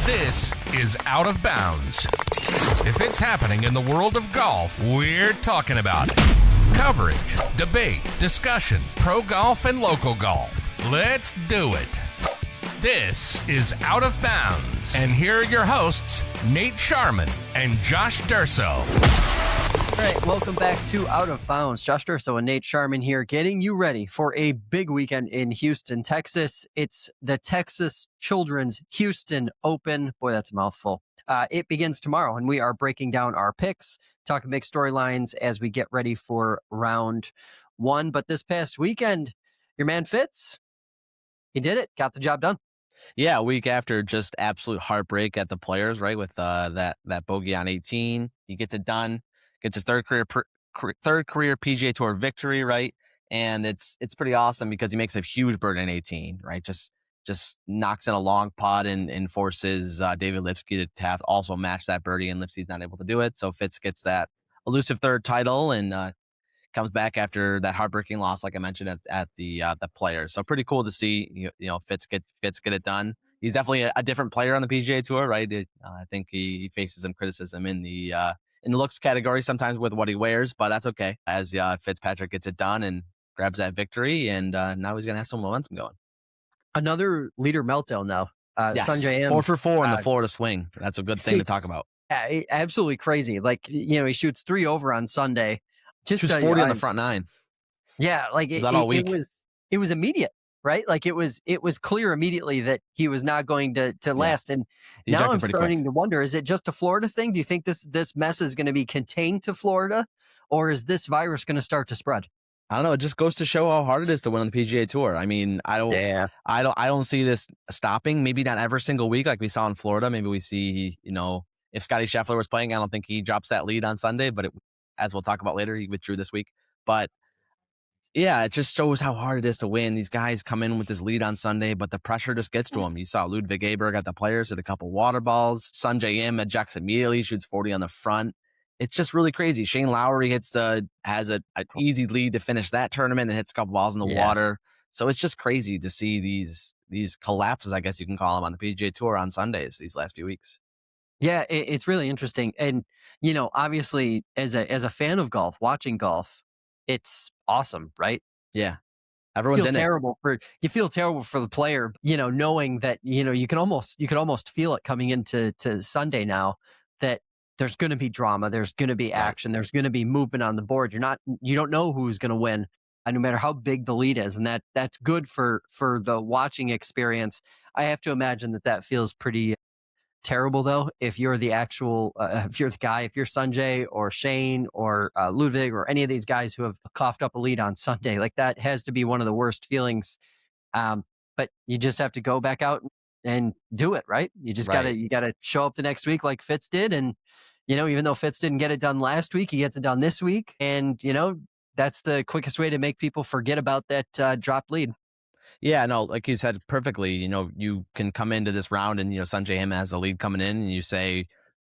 This is Out of Bounds. If it's happening in the world of golf, we're talking about it. Coverage, debate, discussion, pro golf and local golf. Let's do it. This is Out of Bounds. And here are your hosts, Nate Sharman and Josh Durso. All right, welcome back to Out of Bounds. Josh Durso and Nate Sharman here, getting you ready for a big weekend in Houston, Texas. It's the Texas Children's Houston Open. Boy, that's a mouthful. It begins tomorrow, and we are breaking down our picks, talking big storylines as we get ready for round one. But this past weekend, your man Fitz, he did it, got the job done. Yeah, a week after just absolute heartbreak at the Players, right, with that bogey on 18. He gets it done. Gets his third career PGA Tour victory, right? And it's pretty awesome because he makes a huge birdie in 18, right? Just knocks in a long putt and forces David Lipsky to have also match that birdie, and Lipsky's not able to do it. So Fitz gets that elusive third title and comes back after that heartbreaking loss, like I mentioned at the Players. So pretty cool to see you know Fitz get it done. He's definitely a different player on the PGA Tour, right? I think he faces some criticism in the looks category sometimes with what he wears, but that's okay. As Fitzpatrick gets it done and grabs that victory, and now he's gonna have some momentum going. Another leader meltdown now. Yes. Sunjae Im, 4 for 4 in the Florida swing. That's a good thing to talk about. Absolutely crazy. Like, he shoots 3 over on Sunday. Just 40 on the front 9. Yeah, like it was immediate, right? Like it was clear immediately that he was not going to last. And now I'm starting to wonder, is it just a Florida thing? Do you think this mess is going to be contained to Florida, or is this virus going to start to spread? I don't know. It just goes to show how hard it is to win on the PGA Tour. I mean, I don't see this stopping. Maybe not every single week like we saw in Florida. Maybe we see, if Scottie Scheffler was playing, I don't think he drops that lead on Sunday, but as we'll talk about later, he withdrew this week. But yeah, it just shows how hard it is to win. These guys come in with this lead on Sunday, but the pressure just gets to them. You saw Ludwig Aberg at the Players with a couple water balls. Sunjae Im ejects immediately, shoots 40 on the front. It's just really crazy. Shane Lowry has an easy lead to finish that tournament and hits a couple balls in the water. So it's just crazy to see these collapses, I guess you can call them, on the PGA Tour on Sundays these last few weeks. Yeah, it's really interesting. And, obviously as a fan of golf, watching golf, it's awesome, right? Yeah. Everyone's in it. You feel terrible for the player, knowing that, you can almost feel it coming into Sunday now, that there's going to be drama, there's going to be action, there's going to be movement on the board. You don't know who's going to win, no matter how big the lead is, and that's good for the watching experience. I have to imagine that feels pretty terrible though. If you're the actual, if you're Sunjay or Shane or Ludwig or any of these guys who have coughed up a lead on Sunday, like that has to be one of the worst feelings. But you just have to go back out and do it, right? You just gotta show up the next week like Fitz did, and even though Fitz didn't get it done last week, he gets it done this week, and that's the quickest way to make people forget about that dropped lead. Yeah, no, like you said perfectly, you can come into this round and, Sunjae Im has the lead coming in and you say,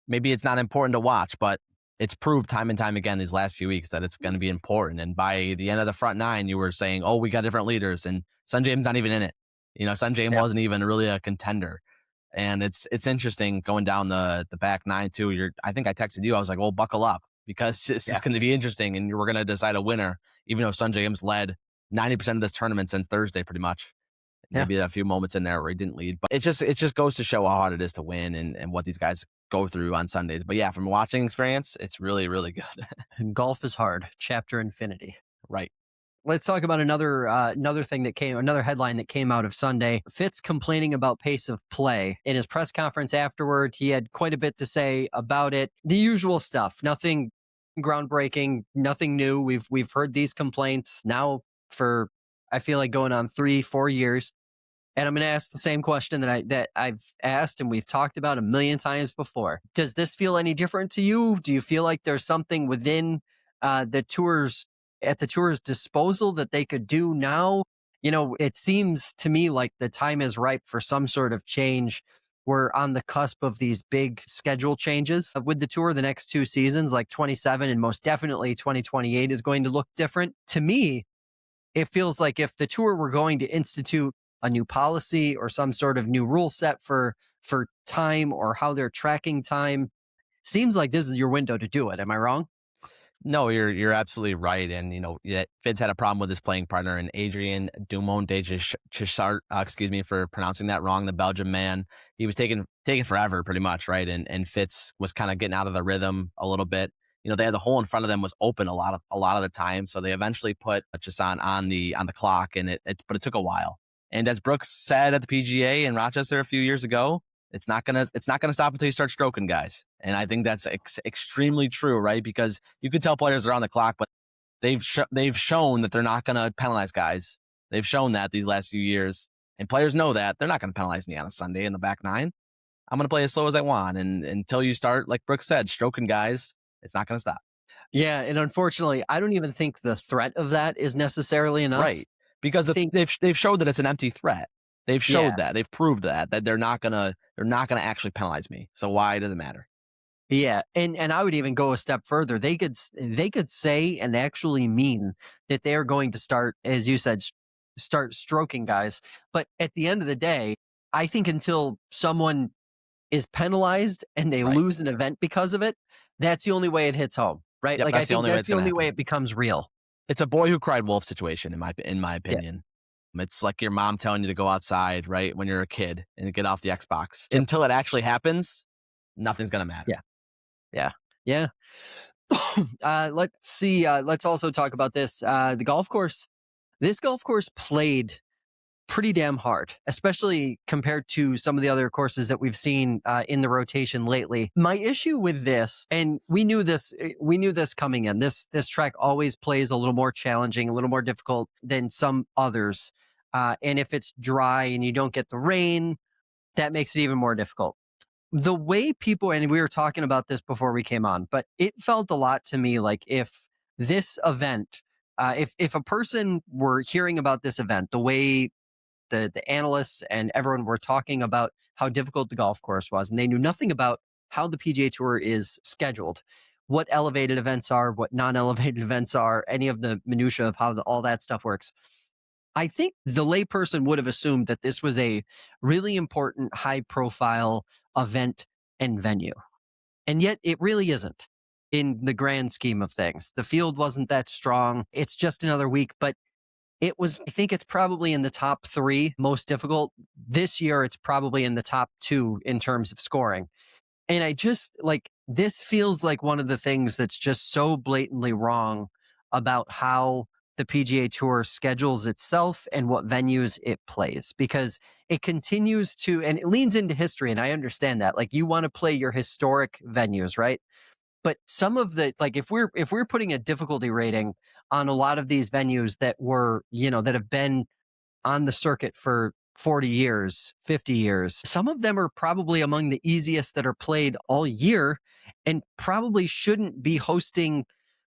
maybe it's not important to watch, but it's proved time and time again these last few weeks that it's going to be important. And by the end of the front 9, you were saying, oh, we got different leaders, and Sunjae Im's not even in it. Sunjae Im wasn't even really a contender. And it's interesting going down the back 9 too. I think I texted you, I was like, well, buckle up, because this is going to be interesting and we're going to decide a winner, even though Sunjae Im's led 90% of this tournament since Thursday, pretty much. Maybe a few moments in there where he didn't lead, but it just goes to show how hard it is to win and what these guys go through on Sundays. But yeah, from a watching experience, it's really, really good. Golf is hard. Chapter infinity. Right. Let's talk about another headline that came out of Sunday. Fitz complaining about pace of play. In his press conference afterward, he had quite a bit to say about it. The usual stuff. Nothing groundbreaking, nothing new. We've heard these complaints now for, I feel like, going on 3-4 years. And I'm going to ask the same question that I've asked and we've talked about a million times before. Does this feel any different to you? Do you feel like there's something within the tour's disposal that they could do now? It seems to me like the time is ripe for some sort of change. We're on the cusp of these big schedule changes with the tour. The next 2 seasons, like 27 and most definitely 2028, is going to look different. To me, it feels like if the tour were going to institute a new policy or some sort of new rule set for time or how they're tracking time. Seems like this is your window to do it. Am I wrong? No, you're absolutely right. And, Fitz had a problem with his playing partner, and Adrian Dumont de Chissart, excuse me for pronouncing that wrong, the Belgian man. He was taking forever pretty much, right? And Fitz was kind of getting out of the rhythm a little bit. They had the hole in front of them was open a lot of the time. So they eventually put Chissant on the clock, but it took a while. And as Brooks said at the PGA in Rochester a few years ago, it's not gonna stop until you start stroking guys. And I think that's extremely true, right? Because you could tell players are on the clock, but they've shown that they're not gonna penalize guys. They've shown that these last few years, and players know that they're not gonna penalize me on a Sunday in the back nine. I'm gonna play as slow as I want, and until you start, like Brooks said, stroking guys, it's not gonna stop. Yeah, and unfortunately, I don't even think the threat of that is necessarily enough. Right, because they've showed that it's an empty threat. They've showed that. They've proved that they're not gonna actually penalize me. So why does it matter? Yeah, and I would even go a step further. They could say and actually mean that they are going to start, as you said, start stroking guys. But at the end of the day, I think until someone is penalized and they lose an event because of it, that's the only way it hits home, right? Yep, like I think that's the only way it becomes real. It's a boy who cried wolf situation, in my opinion. Yeah. It's like your mom telling you to go outside, right, when you're a kid and get off the Xbox. Yep. Until it actually happens, nothing's going to matter. Yeah. Let's see. Let's also talk about this. The golf course. This golf course played pretty damn hard, especially compared to some of the other courses that we've seen in the rotation lately. My issue with this, and we knew this coming in, this track always plays a little more challenging, a little more difficult than some others. And if it's dry and you don't get the rain, that makes it even more difficult. The way people, and we were talking about this before we came on, but it felt a lot to me like if this event, if a person were hearing about this event, the way the analysts and everyone were talking about how difficult the golf course was, and they knew nothing about how the PGA Tour is scheduled, what elevated events are, what non-elevated events are, any of the minutia of how all that stuff works. I think the layperson would have assumed that this was a really important, high-profile event and venue. And yet it really isn't in the grand scheme of things. The field wasn't that strong. It's just another week, but I think it's probably in the top 3 most difficult. This year, it's probably in the top 2 in terms of scoring. And I just, this feels like one of the things that's just so blatantly wrong about how the PGA Tour schedules itself and what venues it plays, because it continues to, and it leans into history. And I understand that, you want to play your historic venues, right? But some of the, if we're putting a difficulty rating on a lot of these venues that were, that have been on the circuit for 40 years, 50 years, some of them are probably among the easiest that are played all year and probably shouldn't be hosting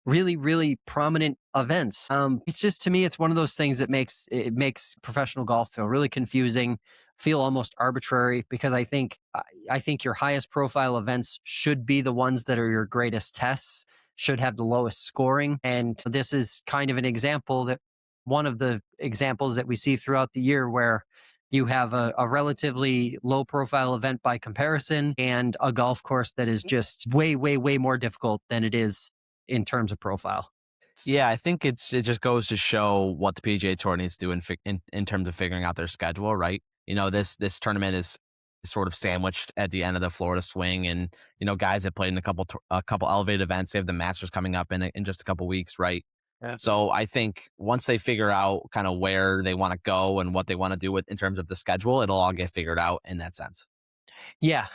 really, really prominent events. It's just, to me, it's one of those things that makes professional golf feel really confusing, feel almost arbitrary, because I think your highest profile events should be the ones that are your greatest tests, should have the lowest scoring. And this is kind of an example, that one of the examples that we see throughout the year where you have a relatively low profile event by comparison and a golf course that is just way, way, way more difficult than it is in terms of profile. Yeah, I think it just goes to show what the PGA Tour needs to do in terms of figuring out their schedule, right? This tournament is sort of sandwiched at the end of the Florida swing, and guys have played in a couple elevated events. They have the Masters coming up in just a couple weeks, right? Yeah. So I think once they figure out kind of where they want to go and what they want to do in terms of the schedule, it'll all get figured out in that sense. Yeah,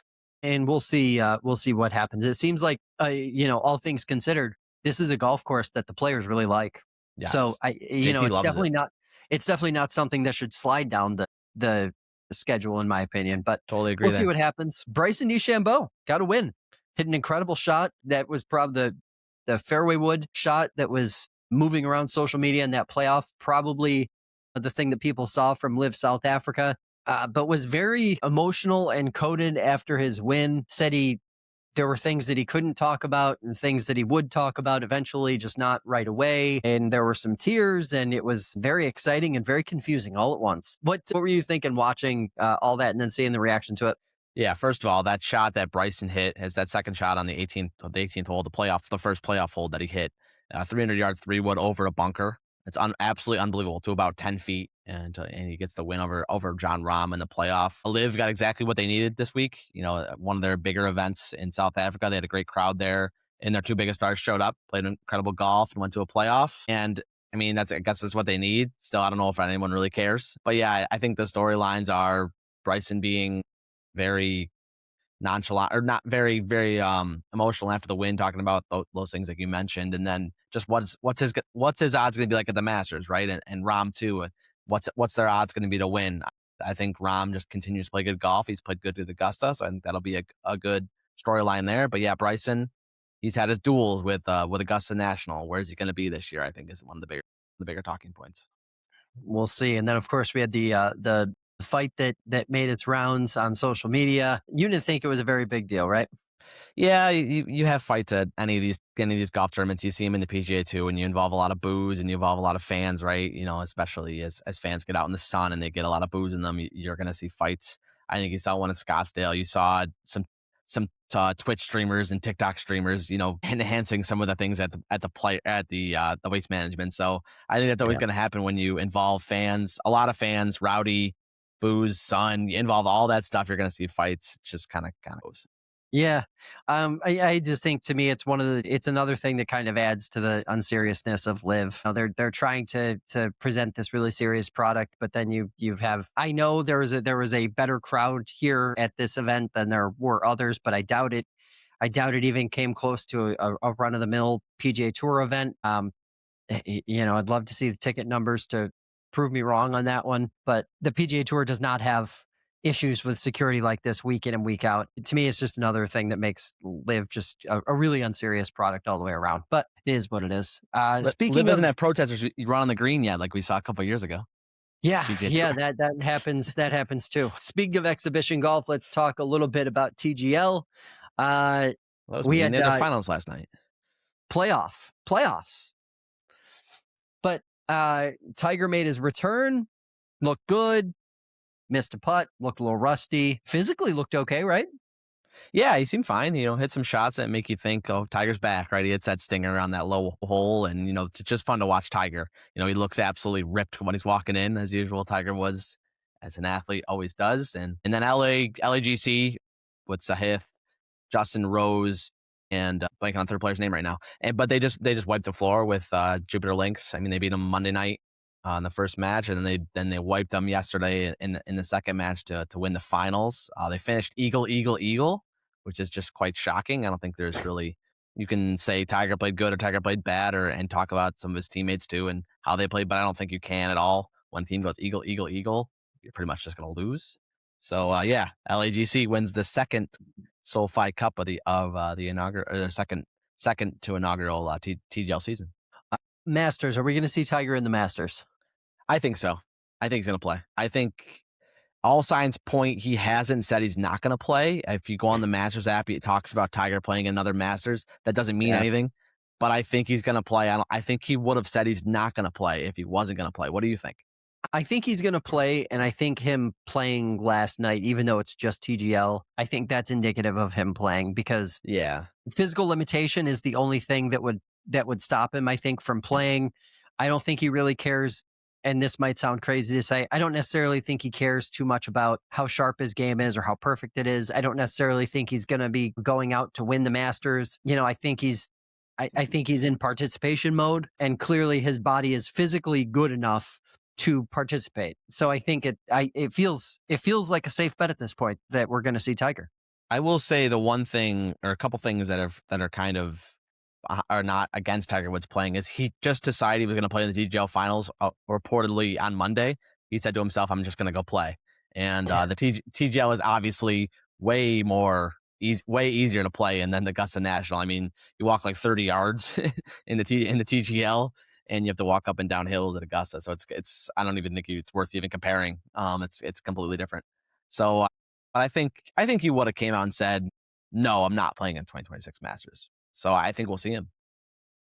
and we'll see what happens. It seems like all things considered, this is a golf course that the players really like. Yes. So it's definitely not something that should slide down the schedule, in my opinion. But totally agree. We'll see what happens. Bryson DeChambeau got a win, hit an incredible shot that was probably the fairway wood shot that was moving around social media in that playoff. Probably the thing that people saw from LIV South Africa. But was very emotional and coded after his win. Said he there were things that he couldn't talk about and things that he would talk about eventually, just not right away. And there were some tears, and it was very exciting and very confusing all at once. What were you thinking watching all that and then seeing the reaction to it? Yeah, first of all, that shot that Bryson hit is that second shot on the 18th hole, the first playoff hole that he hit, 300-yard 3-wood over a bunker. It's absolutely unbelievable, to about 10 feet, and he gets the win over John Rahm in the playoff. LIV got exactly what they needed this week. One of their bigger events in South Africa. They had a great crowd there, and their two biggest stars showed up, played incredible golf, and went to a playoff. And I mean, I guess that's what they need. Still, I don't know if anyone really cares. But yeah, I think the storylines are Bryson being very nonchalant, or not very, very emotional after the win, talking about those things like you mentioned, and then just what's his odds going to be like at the Masters, right? And Rahm too. What's their odds going to be to win? I think Rahm just continues to play good golf. He's played good at Augusta, so I think that'll be a good storyline there. But yeah, Bryson, he's had his duels with Augusta National. Where's he going to be this year? I think is one of the bigger talking points. We'll see. And then of course we had the fight that made its rounds on social media. You didn't think it was a very big deal, right? Yeah, you have fights at any of these golf tournaments. You see them in the PGA Tour, and you involve a lot of booze and you involve a lot of fans, right? Especially as fans get out in the sun and they get a lot of booze in them, you're going to see fights. I think you saw one in Scottsdale. You saw some Twitch streamers and TikTok streamers, enhancing some of the things at the waste management. So I think that's always going to happen when you involve fans, a lot of fans, rowdy, booze, sun, you involve all that stuff, you're going to see fights. It's just kind of goes. Yeah. I just think, to me, it's another thing that kind of adds to the unseriousness of LIV. They're trying to present this really serious product, but then you have, I know there was a better crowd here at this event than there were others, but I doubt it even came close to a run of the mill PGA Tour event. I'd love to see the ticket numbers to prove me wrong on that one, but the PGA Tour does not have issues with security like this week in and week out. To me, it's just another thing that makes LIV just a really unserious product all the way around, but it is what it is. Speaking LIV doesn't have protesters run on the green yet, like we saw a couple of years ago. Yeah, that happens. That happens too. Speaking of exhibition golf, let's talk a little bit about TGL. We had the finals last night. Playoffs. But Tiger made his return, looked good, missed a putt, looked a little rusty, physically looked okay, right? Yeah, he seemed fine. Hit some shots that make you think, oh, Tiger's back, right? He hits that stinger on that low hole, and it's just fun to watch Tiger. He looks absolutely ripped when he's walking in, as usual. Tiger was, as an athlete, always does. And then LAGC with Sahith, Justin Rose, and blanking on third player's name right now. But they just wiped the floor with Jupiter Lynx. I mean, they beat them Monday night on the first match, and then they wiped them yesterday in the second match to win the finals. They finished eagle, which is just quite shocking. I don't think there's really, you can say Tiger played good or Tiger played bad, and talk about some of his teammates too and how they played, but I don't think you can at all. When a team goes eagle, you're pretty much just going to lose. So LAGC wins the second SoFi Cup of the inaugural, or second to inaugural TGL season. Masters. Are we going to see Tiger in the Masters? I think so. I think he's going to play. I think all signs point he hasn't said he's not going to play. If you go on the Masters app, it talks about Tiger playing another Masters. That doesn't mean anything, but I think he's going to play. I think he would have said he's not going to play if he wasn't going to play. What do you think? I think he's going to play, and I think him playing last night, even though it's just TGL, I think that's indicative of him playing, because physical limitation is the only thing that would stop him, I think, from playing. I don't think he really cares, and this might sound crazy to say, I don't necessarily think he cares too much about how sharp his game is or how perfect it is. I don't necessarily think he's going to be going out to win the Masters. I think he's in participation mode, and clearly his body is physically good enough to participate. So I think it feels like a safe bet at this point that we're going to see Tiger. I will say the one thing, or a couple things that are kind of are not against Tiger Woods playing, is he just decided he was going to play in the DGL finals reportedly on Monday. He said to himself, I'm just going to go play. And the TGL is obviously way easier to play in than the Augusta National. I mean, you walk like 30 yards in the TGL, and you have to walk up and down hills at Augusta. So it's I don't even think it's worth even comparing. It's completely different. So but I think he would have came out and said, no, I'm not playing in 2026 Masters. So I think we'll see him.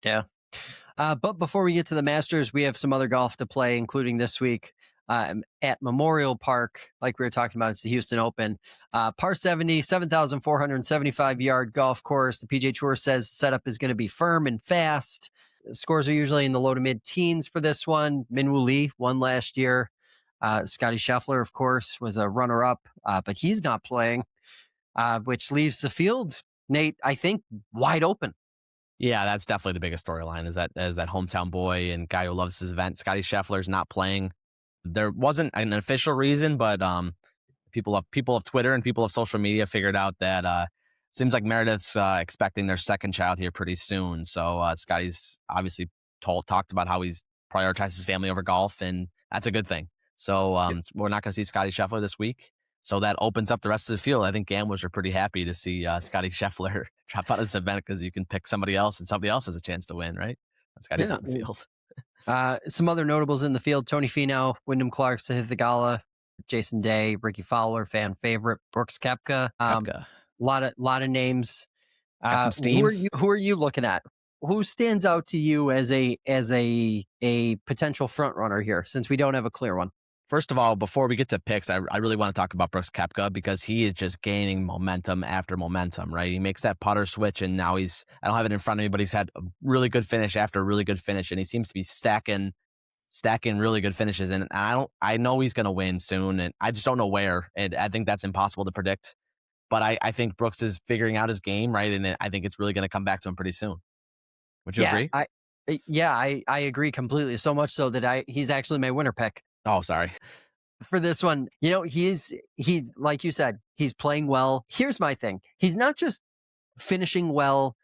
Yeah. But before we get to the Masters, we have some other golf to play, including this week at Memorial Park. Like we were talking about, it's the Houston Open. Par 70, 7,475-yard golf course. The PGA Tour says setup is going to be firm and fast. Scores are usually in the low to mid-teens for this one. Minwoo Lee won last year. Scottie Scheffler, of course, was a runner-up, but he's not playing, which leaves the field, Nate, I think, wide open. Yeah, that's definitely the biggest storyline is that hometown boy and guy who loves his event. Scottie Scheffler's not playing. There wasn't an official reason, but people of Twitter and people of social media figured out that seems like Meredith's expecting their second child here pretty soon. So Scottie's obviously talked about how he's prioritized his family over golf, and that's a good thing. So we're not going to see Scottie Scheffler this week. So that opens up the rest of the field. I think gamblers are pretty happy to see Scottie Scheffler drop out of this event because you can pick somebody else and somebody else has a chance to win, right? Scottie's on the field. Some other notables in the field: Tony Finau, Wyndham Clark, Sahith Theegala, Jason Day, Ricky Fowler, fan favorite, Brooks Koepka. Lot of names. Got some steam. Who are you looking at? Who stands out to you as a potential front runner here, since we don't have a clear one? First of all, before we get to picks, I really want to talk about Brooks Koepka because he is just gaining momentum after momentum, right? He makes that putter switch, and now I don't have it in front of me, but he's had a really good finish after a really good finish, and he seems to be stacking really good finishes. And I know he's going to win soon, and I just don't know where, and I think that's impossible to predict. But I think Brooks is figuring out his game, right? And I think it's really going to come back to him pretty soon. Would you agree? I agree completely. So much so that he's actually my winner pick. Oh, sorry. For this one, he's like you said, he's playing well. Here's my thing. He's not just finishing well.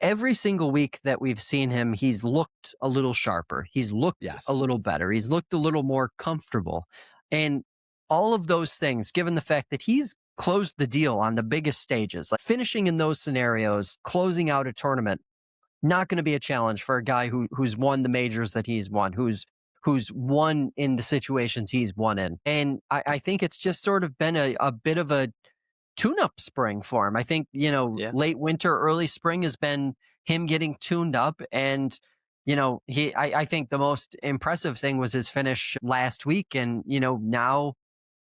Every single week that we've seen him, he's looked a little sharper. He's looked a little better. He's looked a little more comfortable. And all of those things, given the fact that he's closed the deal on the biggest stages, like finishing in those scenarios, closing out a tournament, not going to be a challenge for a guy who's won the majors that he's won, who's won in the situations he's won in. And I think it's just sort of been a bit of a tune-up spring for him. I think, late winter, early spring has been him getting tuned up. And, I think the most impressive thing was his finish last week. And, now,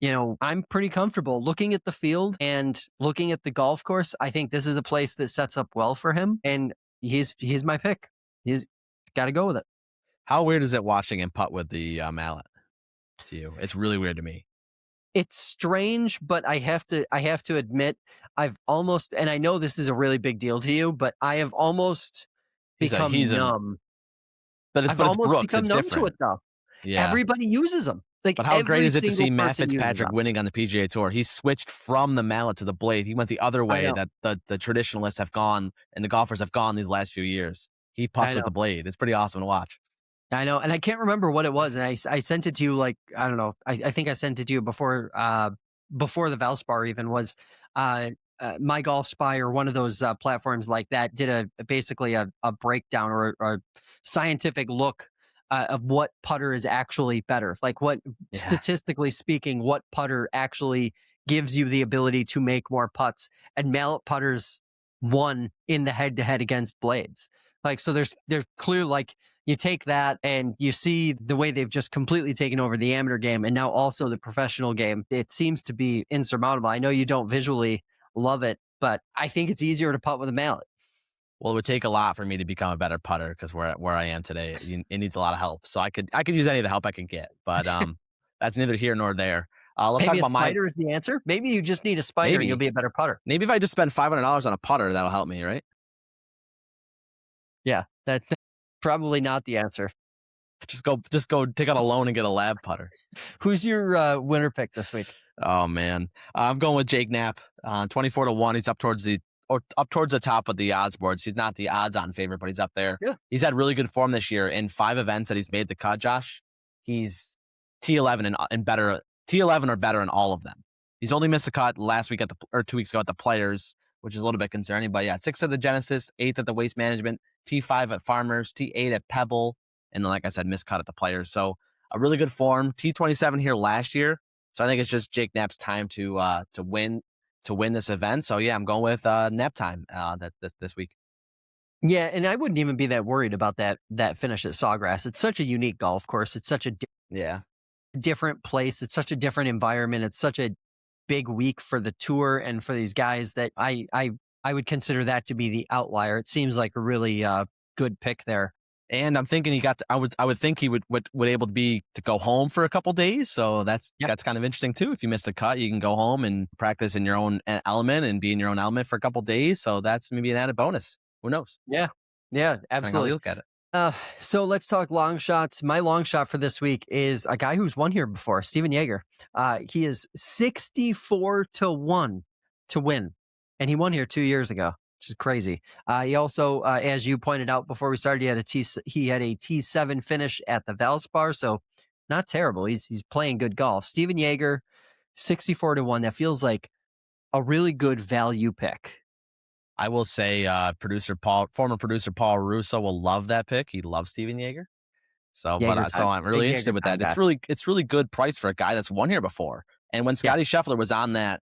I'm pretty comfortable looking at the field and looking at the golf course. I think this is a place that sets up well for him. And he's my pick. He's got to go with it. How weird is it watching him putt with the mallet to you? It's really weird to me. It's strange, but I have to admit, I've almost, and I know this is a really big deal to you, but I have almost become numb. But I've it's almost Brooks. become It's numb different. to it though. Yeah. Everybody uses them. But how great is it to see Matt Fitzpatrick winning on the PGA Tour? He switched from the mallet to the blade. He went the other way that the traditionalists have gone and the golfers have gone these last few years. He putts with the blade. It's pretty awesome to watch. I know, and I can't remember what it was, and I sent it to you I don't know. I think I sent it to you before the Valspar even was My Golf Spy or one of those platforms like that did basically a breakdown or a scientific look of what putter is actually better, like what statistically speaking, what putter actually gives you the ability to make more putts, and mallet putters won in the head-to-head against blades. Like, so there's clear, like, you take that and you see the way they've just completely taken over the amateur game and now also the professional game. It seems to be insurmountable. I know you don't visually love it, but I think it's easier to putt with a mallet. Well, it would take a lot for me to become a better putter because where I am today, it needs a lot of help. So I could use any of the help I can get, but that's neither here nor there. Let's Maybe talk about a spider is the answer. Maybe you just need a spider and you'll be a better putter. Maybe if I just spend $500 on a putter, that'll help me, right? Yeah, that's probably not the answer. Just go take out a loan and get a lab putter. Who's your winner pick this week? Oh man, I'm going with Jake Knapp. 24-1. He's up towards the top of the odds boards. He's not the odds-on favorite, but he's up there. Yeah. He's had really good form this year. In 5 events that he's made the cut, Josh, he's T11 and better. T11 or better in all of them. He's only missed the cut last week 2 weeks ago at the Players, which is a little bit concerning. But yeah, 6th at the Genesis, 8th at the Waste Management, T5 at Farmers, T8 at Pebble, and then, like I said, missed cut at the Players. So a really good form. T27 here last year. So I think it's just Jake Knapp's time to win to win this event. So yeah, I'm going with nap time this week. Yeah, and I wouldn't even be that worried about that finish at Sawgrass. It's such a unique golf course. It's such a different place. It's such a different environment. It's such a big week for the tour and for these guys that I would consider that to be the outlier. It seems like a really good pick there. And I'm thinking I would think he would able to be to go home for a couple days. So that's kind of interesting too. If you miss the cut, you can go home and practice in your own element and be in your own element for a couple days. So that's maybe an added bonus. Who knows? Yeah, absolutely. Look at it. So let's talk long shots. My long shot for this week is a guy who's won here before, Steven Jaeger. He is 64-1 to win, and he won here 2 years ago, which is crazy. He also, as you pointed out before we started, he had a T7 finish at the Valspar, so not terrible. He's playing good golf. Steven Jaeger, 64-1. That feels like a really good value pick. I will say, former producer Paul Russo will love that pick. He loves Steven Jaeger. So I'm really interested with that. It's really good price for a guy that's won here before. And when Scottie Scheffler was on that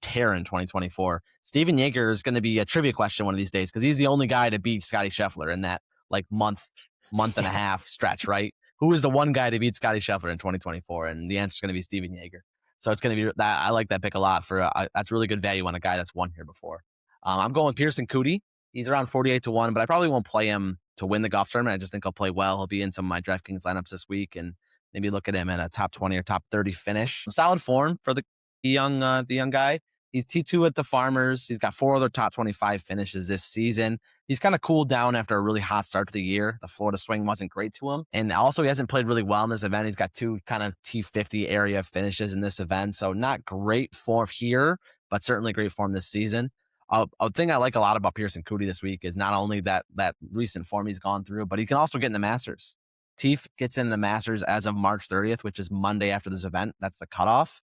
tear in 2024, Steven Jaeger is going to be a trivia question one of these days because he's the only guy to beat Scottie Scheffler in that like month and a half stretch, right? Who was the one guy to beat Scottie Scheffler in 2024? And the answer is going to be Steven Jaeger. So it's going to be that. I like that pick a lot for that's really good value on a guy that's won here before. I'm going Pearson Coody. He's around 48-1, but I probably won't play him to win the golf tournament. I just think he'll play well. He'll be in some of my DraftKings lineups this week, and maybe look at him at a top 20 or top 30 finish. Solid form for the young guy. He's T2 at the Farmers. He's got 4 other top 25 finishes this season. He's kind of cooled down after a really hot start to the year. The Florida swing wasn't great to him. And also, he hasn't played really well in this event. He's got 2 kind of T50 area finishes in this event. So not great form here, but certainly great form this season. A thing I like a lot about Pearson Coody this week is not only that recent form he's gone through, but he can also get in the Masters. Teef gets in the Masters as of March 30th, which is Monday after this event. That's the cutoff.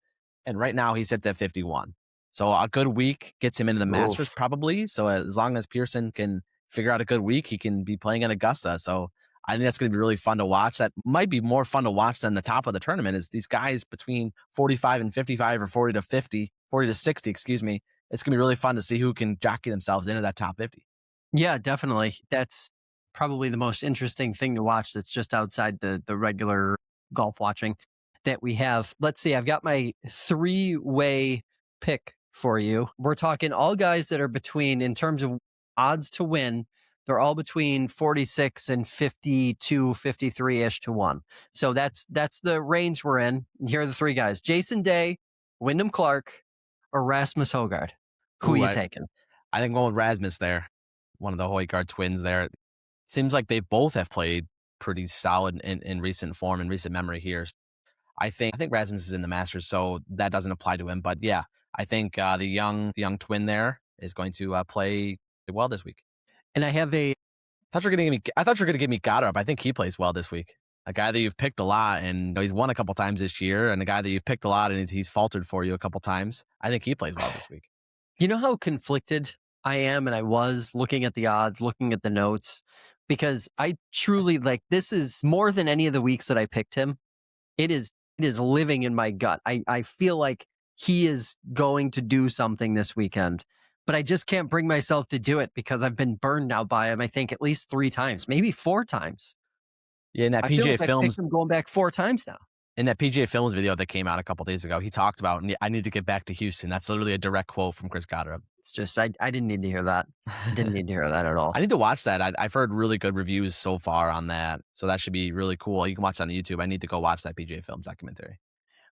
And right now he sits at 51. So a good week gets him into the Masters probably. So as long as Pearson can figure out a good week, he can be playing in Augusta. So I think that's going to be really fun to watch. That might be more fun to watch than the top of the tournament is these guys between 45 and 55 or 40 to 60, excuse me. It's going to be really fun to see who can jockey themselves into that top 50. Yeah, definitely. That's probably the most interesting thing to watch that's just outside the regular golf watching that we have. Let's see. I've got my 3-way pick for you. We're talking all guys that are between, in terms of odds to win, they're all between 46 and 52, 53-ish to 1. So that's the range we're in. Here are the 3 guys. Jason Day, Wyndham Clark, or Rasmus Højgaard. Who are you taking? I think going with Rasmus there. One of the Højgaard twins there. Seems like they both have played pretty solid in recent form and recent memory here. I think Rasmus is in the Masters, so that doesn't apply to him. But yeah, I think the young twin there is going to play well this week. And I have I thought you were going to give me Goddard. I think he plays well this week. A guy that you've picked a lot, and he's won a couple times this year, and a guy that you've picked a lot, and he's faltered for you a couple times. I think he plays well this week. You know how conflicted I am, and I was looking at the odds, looking at the notes, because I truly, this is more than any of the weeks that I picked him. It is living in my gut. I feel like he is going to do something this weekend, but I just can't bring myself to do it because I've been burned now by him, I think, at least 3 times, maybe 4 times. Yeah, in that PGA Films, I'm going back 4 times now. In that PGA Films video that came out a couple days ago, he talked about, I need to get back to Houston. That's literally a direct quote from Chris Goddard. It's just, I didn't need to hear that. Didn't need to hear that at all. I need to watch that. I've heard really good reviews so far on that. So that should be really cool. You can watch it on YouTube. I need to go watch that PGA Films documentary.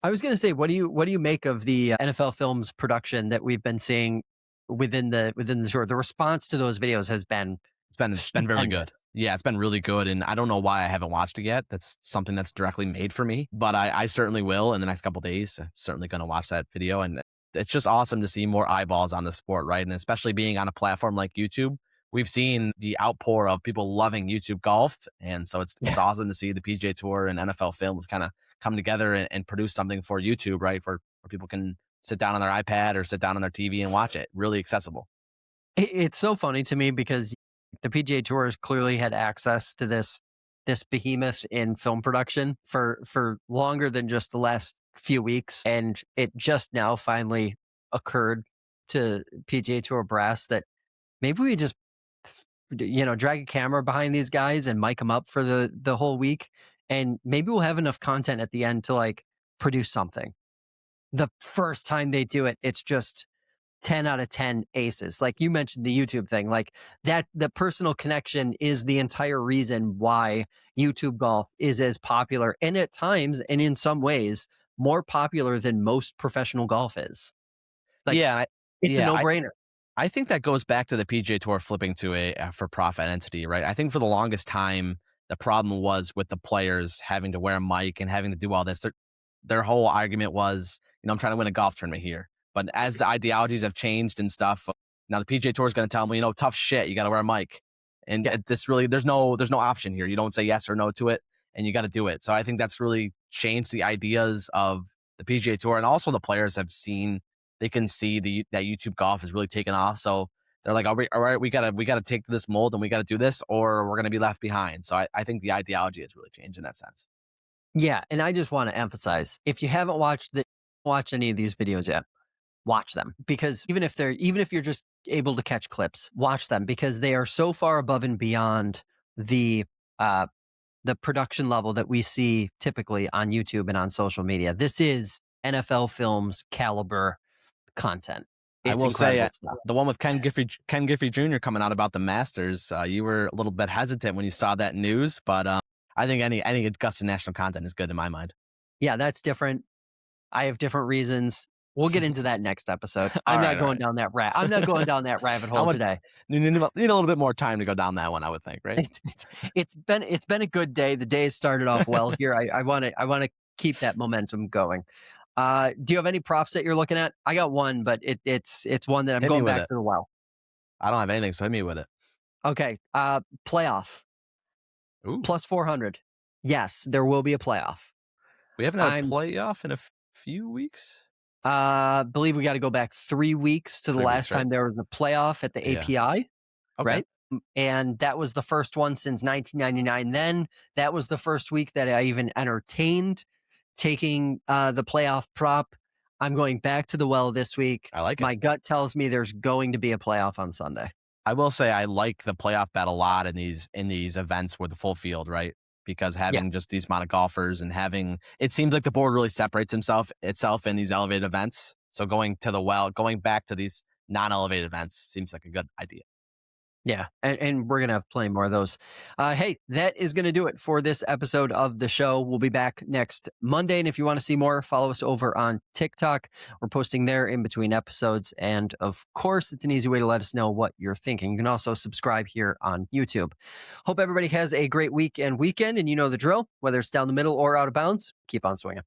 I was going to say, what do you make of the NFL Films production that we've been seeing within the tour? The response to those videos has been very good. Yeah, it's been really good, and I don't know why I haven't watched it yet. That's something that's directly made for me, but I certainly will in the next couple of days. I'm certainly going to watch that video, and it's just awesome to see more eyeballs on the sport, right? And especially being on a platform like YouTube, we've seen the outpour of people loving YouTube golf, and so it's awesome to see the PGA Tour and NFL Films kind of come together and produce something for YouTube, right? Where people can sit down on their iPad or sit down on their TV and watch it. Really accessible. It's so funny to me because the PGA Tour has clearly had access to this behemoth in film production for longer than just the last few weeks, and it just now finally occurred to PGA Tour brass that maybe we just, drag a camera behind these guys and mic them up for the whole week, and maybe we'll have enough content at the end to like produce something. The first time they do it, it's just 10 out of 10 aces. Like you mentioned the YouTube thing, like that, the personal connection is the entire reason why YouTube golf is as popular, and at times, and in some ways, more popular than most professional golf is. Like, it's a no-brainer. I think that goes back to the PGA Tour flipping to a for-profit entity, right? I think for the longest time, the problem was with the players having to wear a mic and having to do all this. Their whole argument was, I'm trying to win a golf tournament here. But as the ideologies have changed and stuff, now the PGA Tour is going to tell them, tough shit, you got to wear a mic. And this really, there's no option here. You don't say yes or no to it, and you got to do it. So I think that's really changed the ideas of the PGA Tour, and also the players they can see that YouTube golf has really taken off. So they're like, all right, we gotta take this mold and we gotta do this, or we're gonna be left behind. So I think the ideology has really changed in that sense. Yeah, and I just want to emphasize, if you haven't watched any of these videos yet, watch them, because even if you're just able to catch clips, watch them, because they are so far above and beyond the production level that we see typically on YouTube and on social media. This is NFL Films caliber content. I will say the one with Ken Giffey Jr. coming out about the Masters, you were a little bit hesitant when you saw that news, but I think any Augusta National content is good in my mind. Yeah, that's different. I have different reasons. We'll get into that next episode. I'm not going down that rabbit hole today. You need a little bit more time to go down that one, I would think, right? It's been a good day. The day has started off well here. I want to keep that momentum going. Do you have any props that you're looking at? I got one, but it's one that I'm going back to the well. I don't have anything, so hit me with it. Okay. Playoff. Ooh. Plus 400. Yes, there will be a playoff. We haven't had a playoff in a few weeks. Believe we got to go back 3 weeks to the last time there was a playoff at the API, right? And that was the first one since 1999. Then that was the first week that I even entertained taking the playoff prop. I'm going back to the well this week. I like it. My gut tells me there's going to be a playoff on Sunday. I will say I like the playoff bet a lot in these events with the full field, right? Because having just these amount of golfers and it seems like the board really separates itself in these elevated events. So going back to these non-elevated events seems like a good idea. Yeah, and we're going to have plenty more of those. Hey, that is going to do it for this episode of the show. We'll be back next Monday, and if you want to see more, follow us over on TikTok. We're posting there in between episodes, and of course, it's an easy way to let us know what you're thinking. You can also subscribe here on YouTube. Hope everybody has a great week and weekend, and you know the drill. Whether it's down the middle or out of bounds, keep on swinging.